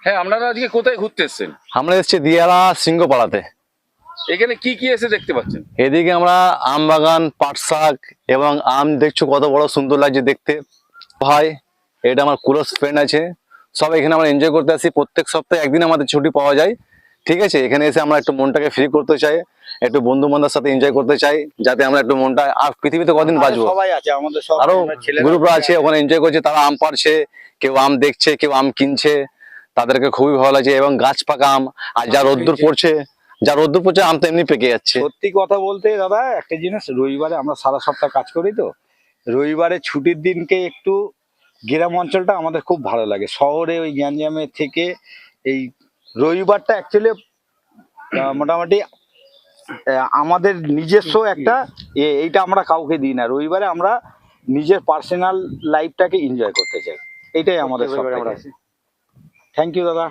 হ্যাঁ, আপনারা আজকে কোথায় ঘুরতে এসেছেন? আমরা এসেছি দিয়ালা সিংহপাড়াতে। এখানে কি কি এসে দেখতে পাচ্ছেন? এদিকে আমরা আম বাগান, পাট শাক এবং আম দেখছো কত বড় সুন্দর লাগছে দেখতে। ভাই এটা আমার ক্লোজ ফ্রেন্ড আছে, সব এখানে আমরা এনজয় করতে আসি। প্রত্যেক সপ্তাহে একদিন আমাদের ছুটি পাওয়া যায়, ঠিক আছে। এখানে এসে আমরা একটু মনটাকে ফ্রি করতে চাই, একটু বন্ধু বান্ধবের সাথে এনজয় করতে চাই, যাতে আমরা একটু মনটা, আর পৃথিবীতে কদিন বাঁচবো, সবাই আছে আমাদের, সব আরো ছেলেরা গ্রুপরা আছে ওখানে এনজয় করছে, তারা আম পাড়ছে, কেউ আম দেখছে, কেউ আম কিনছে, তাদেরকে খুবই ভালো লাগছে। এবং গাছ পাকা আম, আর যা রোদ্দুর পড়ছে, আম তো এমনি পেকে যাচ্ছে। সত্যি কথা বলতে দাদা, একটা জিনিস, রবিবারে আমরা সারা সপ্তাহ কাজ করি, তো রবিবারে ছুটির দিনকে একটু গ্রাম অঞ্চলটা আমাদের খুব ভালো লাগে। শহরে ওই গ্যাঞ্জামের থেকে এই রবিবারটা অ্যাকচুয়ালি মোটামুটি আমাদের নিজস্ব একটা এইটা আমরা কাউকে দিই না। রবিবারে আমরা নিজের পার্সোনাল লাইফটাকে এনজয় করতে চাই, এটাই আমাদের সব। থ্যাংক ইউ দাদা।